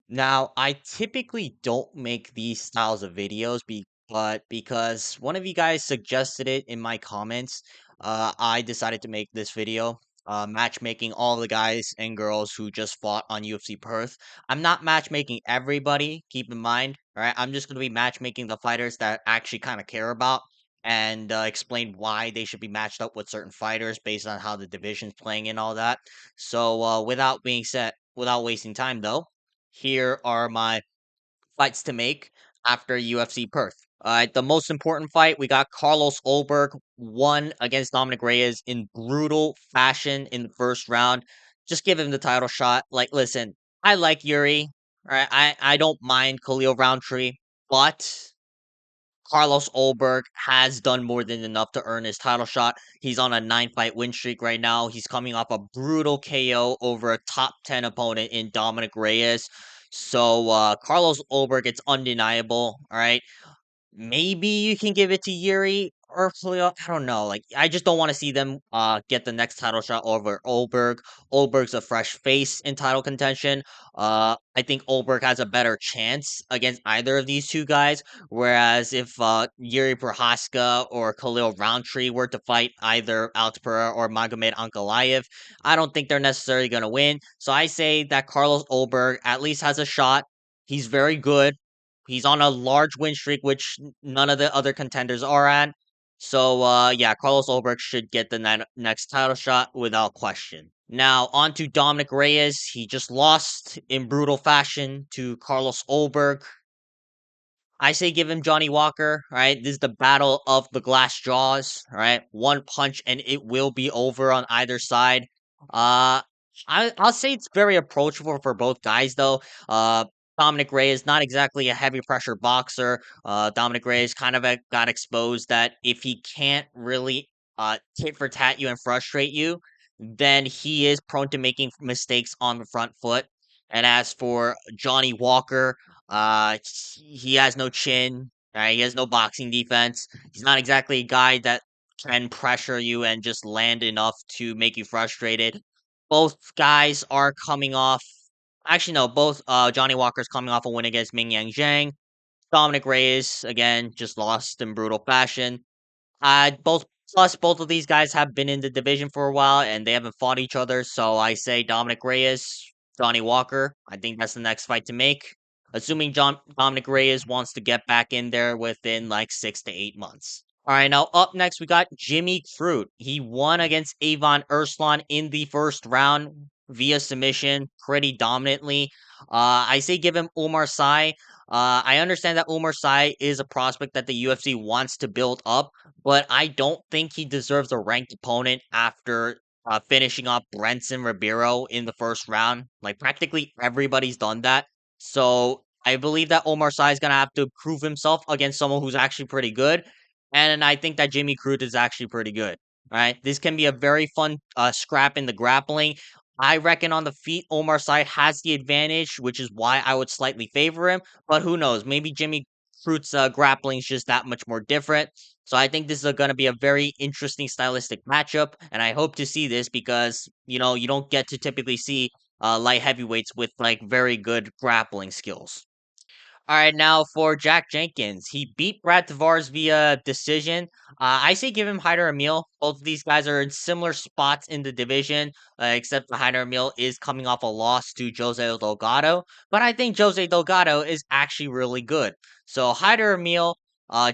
Now, I typically don't make these styles of videos, but because one of you guys suggested it in my comments, I decided to make this video. Matchmaking all the guys and girls who just fought on UFC Perth. I'm not matchmaking everybody, keep in mind. All right, I'm just going to be matchmaking the fighters that I actually kind of care about and explain why they should be matched up with certain fighters based on how the division's playing and all that. So, without wasting time though, here are my fights to make after UFC Perth. All right, the most important fight we got Carlos Ulberg won against Dominick Reyes in brutal fashion in the first round. Just give him the title shot. Like, listen, I like Yuri. All right, I don't mind Khalil Roundtree, but Carlos Ulberg has done more than enough to earn his title shot. He's on a 9 fight win streak right now. He's coming off a brutal KO over a top 10 opponent in Dominic Reyes. So Carlos Ulberg, it's undeniable. All right. Maybe you can give it to Yuri or Fleo. I don't know. Like, I just don't want to see them get the next title shot over Ulberg. Ulberg's a fresh face in title contention. I think Ulberg has a better chance against either of these two guys. Whereas if Yuri Prohaska or Khalil Roundtree were to fight either Alex Pereira or Magomed Ankalaev, I don't think they're necessarily going to win. So I say that Carlos Ulberg at least has a shot. He's very good. He's on a large win streak, which none of the other contenders are at. So, yeah, Carlos Ulberg should get the next title shot without question. Now, on to Dominic Reyes. He just lost in brutal fashion to Carlos Ulberg. I say give him Johnny Walker, right? This is the battle of the glass jaws, right? One punch and it will be over on either side. Uh I'll say it's very approachable for both guys though. Dominic Reyes not exactly a heavy pressure boxer. Dominic Reyes kind of got exposed that if he can't really tit for tat you and frustrate you, then he is prone to making mistakes on the front foot. And as for Johnny Walker, he has no chin. He has no boxing defense. He's not exactly a guy that can pressure you and just land enough to make you frustrated. Both guys are coming off. Actually, no. Both Johnny Walker's coming off a win against Ming Yang Zhang. Dominic Reyes again just lost in brutal fashion. Both plus both of these guys have been in the division for a while and they haven't fought each other. So I say Dominic Reyes, Johnny Walker. I think that's the next fight to make. Assuming Dominic Reyes wants to get back in there within like 6 to 8 months. All right, now up next we got Jimmy Crute. He won against Avon Urslan in the first round via submission, pretty dominantly. I say give him Umar Sai. I understand that Umar Sai is a prospect that the UFC wants to build up, but I don't think he deserves a ranked opponent after finishing off Brenson Ribeiro in the first round. Like practically everybody's done that. So I believe that Omar Sy is gonna have to prove himself against someone who's actually pretty good. And I think that Jimmy Crute is actually pretty good. Right? This can be a very fun scrap in the grappling. I reckon on the feet, Omar Sy has the advantage, which is why I would slightly favor him. But who knows? Maybe Jimmy Crute's grappling is just that much more different. So I think this is going to be a very interesting stylistic matchup, and I hope to see this because you don't get to typically see light heavyweights with like very good grappling skills. All right, now for Jack Jenkins, he beat Brad Tavares via decision. I say give him Hyder Emil. Both of these guys are in similar spots in the division, except for Hyder Emil is coming off a loss to Jose Delgado. But I think Jose Delgado is actually really good. So Hyder Emil,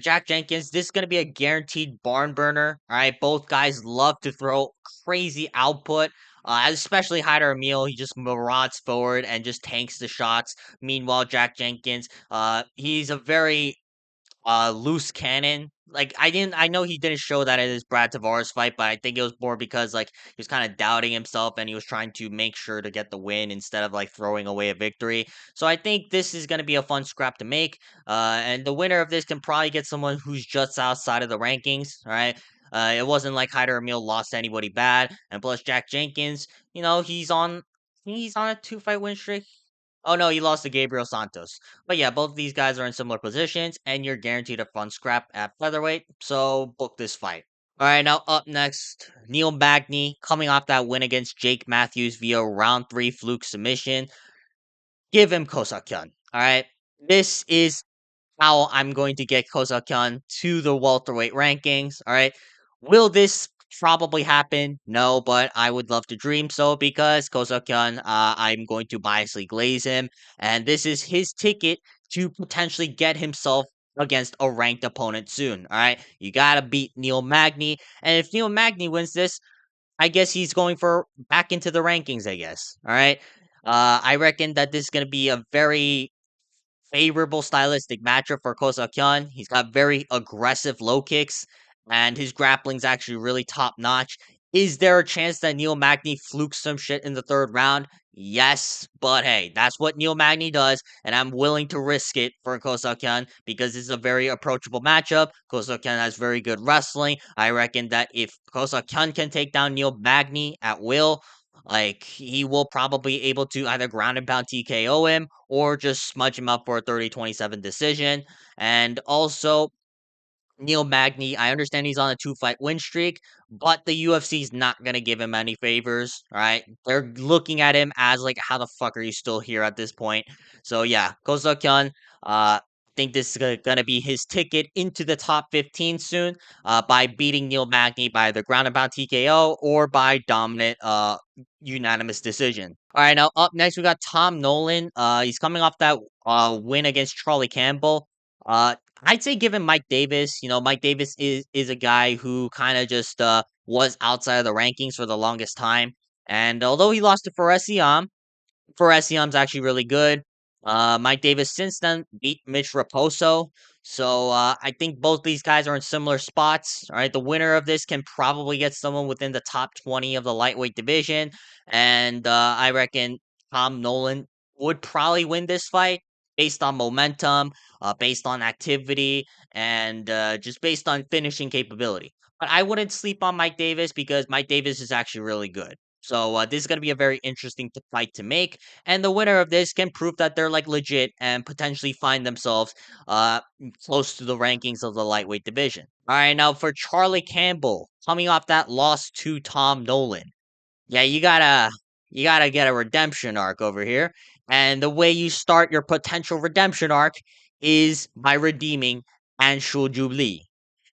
Jack Jenkins, this is going to be a guaranteed barn burner. All right, both guys love to throw crazy output. Especially Hyder Emil, he just marauds forward and just tanks the shots. Meanwhile, Jack Jenkins, he's a very loose cannon. Like I know he didn't show that in his Brad Tavares fight, but I think it was more because like he was kind of doubting himself and he was trying to make sure to get the win instead of like throwing away a victory. So I think this is going to be a fun scrap to make. And the winner of this can probably get someone who's just outside of the rankings. All right. It wasn't like Hyder Emil lost to anybody bad, and plus Jack Jenkins, he's on a 2 fight win streak. Oh no, he lost to Gabriel Santos. But yeah, both of these guys are in similar positions, and you're guaranteed a fun scrap at featherweight. So book this fight. All right, now up next, Neil Magny coming off that win against Jake Matthews via round 3 fluke submission. give him Kosakyan. All right. This is how I'm going to get Kosakyan to the welterweight rankings. All right. Will this probably happen? No, but I would love to dream so because Kosakyan, I'm going to biasly glaze him. And this is his ticket to potentially get himself against a ranked opponent soon. All right. You got to beat Neil Magny. And if Neil Magny wins this, I guess he's going for back into the rankings, I guess. All right. I reckon that this is going to be a very favorable stylistic matchup for Kosakyan. He's got very aggressive low kicks, and his grappling's actually really top notch. Is there a chance that Neil Magny flukes some shit in the third round? Yes, but hey, that's what Neil Magny does, and I'm willing to risk it for Kosakyan because this is a very approachable matchup. Kosakyan has very good wrestling. I reckon that if Kosakyan can take down Neil Magny at will, like he will probably able to either ground and pound TKO him or just smudge him up for a 30-27 decision. And also, Neil Magny, I understand he's on a two-fight win streak, but the UFC is not gonna give him any favors. All right, they're looking at him as like, how the fuck are you still here at this point? So yeah, Kozakyun, think this is gonna be his ticket into the top 15 soon, by beating Neil Magny by the ground and pound TKO or by dominant unanimous decision. All right, now up next we got Tom Nolan. He's coming off that win against Charlie Campbell. I'd say given Mike Davis, Mike Davis is a guy who kind of just was outside of the rankings for the longest time. And although he lost to Faresiam's actually really good. Mike Davis since then beat Mitch Raposo. So I think both these guys are in similar spots. All right. The winner of this can probably get someone within the top 20 of the lightweight division. And I reckon Tom Nolan would probably win this fight based on momentum, based on activity, and just based on finishing capability. But I wouldn't sleep on Mike Davis because Mike Davis is actually really good. So this is going to be a very interesting fight to make, and the winner of this can prove that they're like legit and potentially find themselves close to the rankings of the lightweight division. All right, now for Charlie Campbell, coming off that loss to Tom Nolan. Yeah, you gotta get a redemption arc over here, and the way you start your potential redemption arc is by redeeming Anshul Jubilee.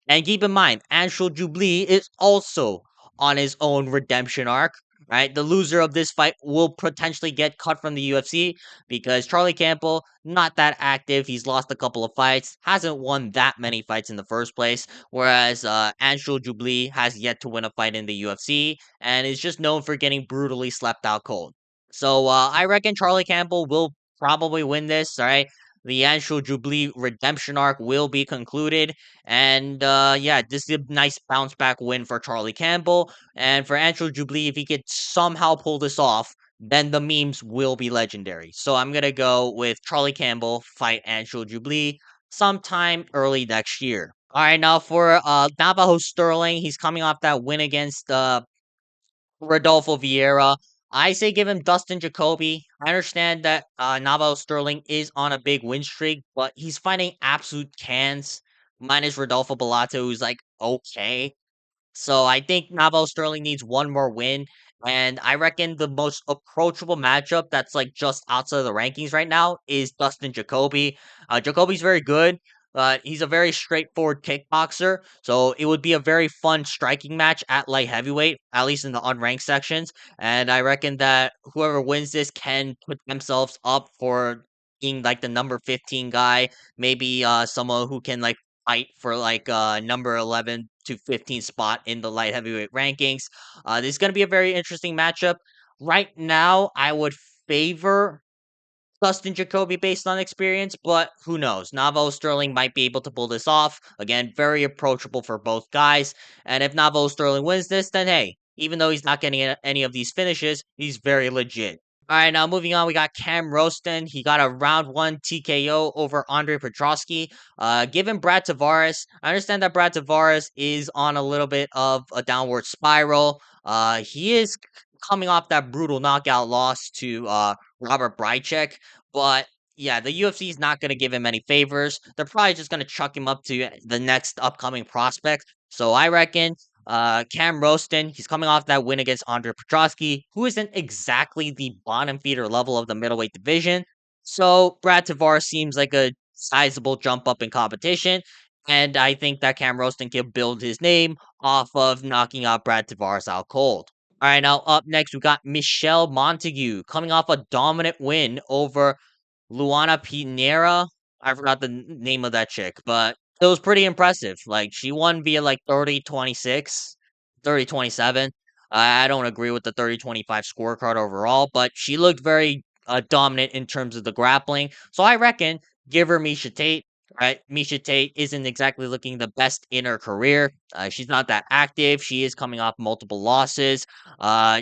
And keep in mind, Anshul Jubilee is also on his own redemption arc, right? The loser of this fight will potentially get cut from the UFC because Charlie Campbell, not that active. He's lost a couple of fights, hasn't won that many fights in the first place, whereas Anshul Jubilee has yet to win a fight in the UFC and is just known for getting brutally slept out cold. So I reckon Charlie Campbell will probably win this, all right? The Anshul Jubilee redemption arc will be concluded, and yeah, this is a nice bounce back win for Charlie Campbell. And for Andrew Jubilee, if he could somehow pull this off, then the memes will be legendary. So I'm gonna go with Charlie Campbell fight Andrew Jubilee sometime early next year. All right, now for Navajo Sterling, he's coming off that win against Rodolfo Vieira. I say give him Dustin Jacoby. I understand that Navajo Sterling is on a big win streak, but he's fighting absolute cans minus Rodolfo Bellato, who's like okay. So I think Navajo Sterling needs one more win. And I reckon the most approachable matchup that's like just outside of the rankings right now is Dustin Jacoby. Jacoby's very good, but he's a very straightforward kickboxer. So it would be a very fun striking match at light heavyweight, at least in the unranked sections. And I reckon that whoever wins this can put themselves up for being like the number 15 guy, maybe someone who can like fight for like number 11 to 15 spot in the light heavyweight rankings. This is going to be a very interesting matchup. Right now, I would favor Dustin Jacoby based on experience, but who knows? Navo Sterling might be able to pull this off. Again, very approachable for both guys. And if Navo Sterling wins this, then hey, even though he's not getting any of these finishes, he's very legit. All right, now moving on, we got Cam Rowston. He got a round one TKO over Andre Petrosky. Given Brad Tavares, I understand that Brad Tavares is on a little bit of a downward spiral. He is coming off that brutal knockout loss to Robert Brycek, but yeah, the UFC is not going to give him any favors. They're probably just going to chuck him up to the next upcoming prospect. So I reckon Cam Rowston, he's coming off that win against Andre Petrosky, who isn't exactly the bottom feeder level of the middleweight division. So Brad Tavares seems like a sizable jump up in competition, and I think that Cam Rowston can build his name off of knocking out Brad Tavares out cold. All right, now up next we got Michelle Montague coming off a dominant win over Luana Pinera. I forgot the name of that chick, but it was pretty impressive. Like she won via like 30-26, 30-27. I don't agree with the 30-25 scorecard overall, but she looked very dominant in terms of the grappling. So I reckon give her Misha Tate. Right, Misha Tate isn't exactly looking the best in her career. She's not that active. She is coming off multiple losses.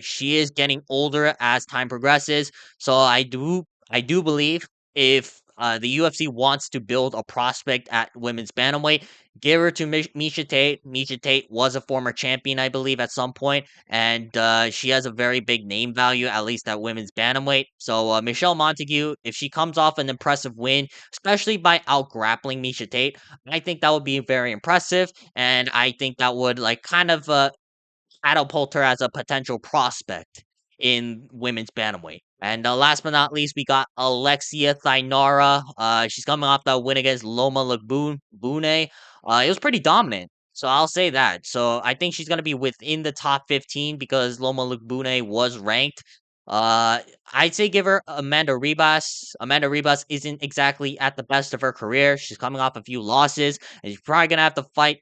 She is getting older as time progresses. So I do believe if the UFC wants to build a prospect at women's bantamweight, give her to Misha Tate. Misha Tate was a former champion, I believe, at some point, and she has a very big name value, at least at women's bantamweight. So Michelle Montague, if she comes off an impressive win, especially by out grappling Misha Tate, I think that would be very impressive, and I think that would like kind of catapult her as a potential prospect in women's bantamweight. And last but not least, we got Alexia Thainara. She's coming off that win against Loma Lagbune. It was pretty dominant. So I'll say that. So I think she's gonna be within the top 15 because Loma Lagbune was ranked. Uh, I'd say give her Amanda Ribas. Amanda Ribas isn't exactly at the best of her career. She's coming off a few losses, and she's probably gonna have to fight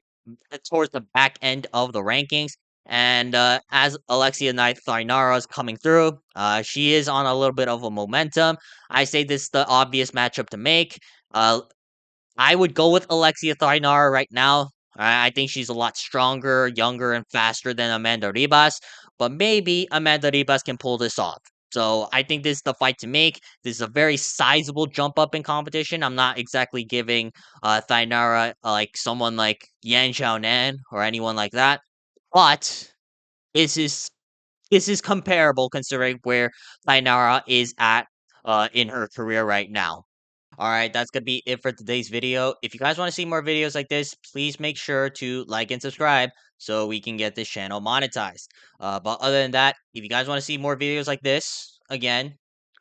towards the back end of the rankings. And as Alexia Thainara is coming through, she is on a little bit of a momentum. I say this is the obvious matchup to make. Uh, I would go with Alexia Thainara right now. I think she's a lot stronger, younger, and faster than Amanda Ribas, but maybe Amanda Ribas can pull this off. So I think this is the fight to make. This is a very sizable jump up in competition. I'm not exactly giving Thainara like someone like Yan Xiaonan or anyone like that, but this is this is comparable considering where Thainara is at in her career right now. All right, that's gonna be it for today's video. If you guys want to see more videos like this, please make sure to like and subscribe so we can get this channel monetized. But other than that, if you guys want to see more videos like this, again,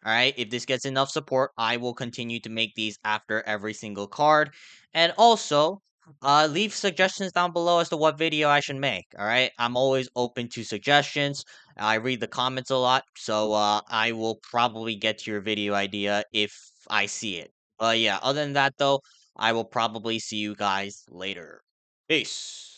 all right, if this gets enough support, I will continue to make these after every single card. And also, leave suggestions down below as to what video I should make. All right, I'm always open to suggestions. I read the comments a lot, so I will probably get to your video idea if I see it. Yeah, other than that though, I will probably see you guys later. Peace.